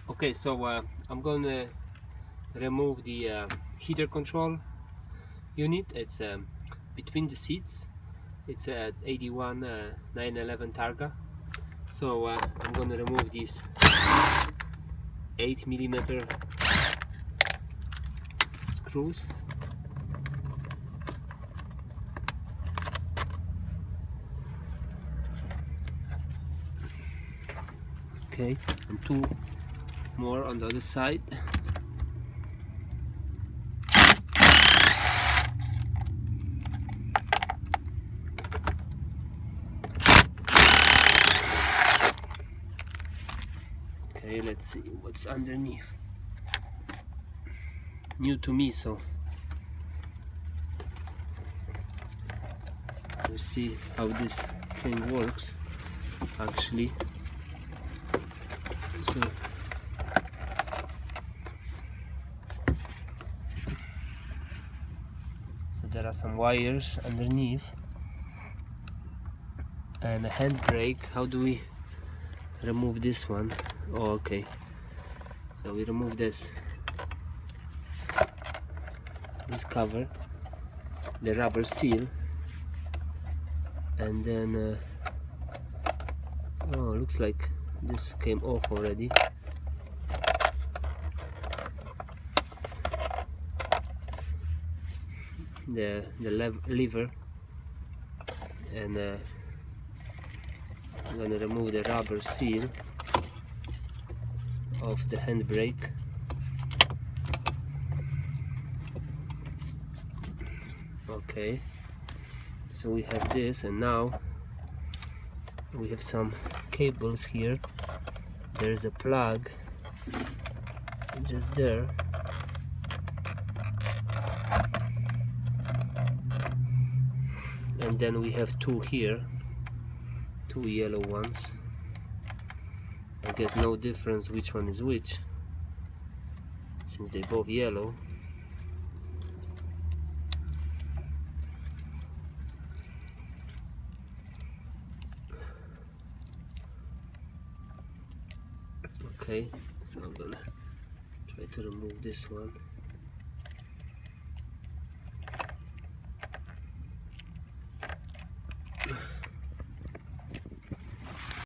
Okay, so I'm gonna remove the heater control unit. It's between the seats. It's a 81 911 targa. So I'm gonna remove these 8mm screws. Okay, and two more on the other side. Okay, let's see what's underneath. New to me, so let's see how this thing works actually. So there are some wires underneath and a handbrake. How do we remove this one? Oh, okay, so we remove this cover, the rubber seal, and then oh, looks like this came off already. The lever, and I'm gonna remove the rubber seal of the handbrake. Okay, so we have this, and now we have some cables here. There's a plug just there, and then we have two here, two yellow ones. I guess no difference which one is which, since they both yellow. Okay, so I'm gonna try to remove this one.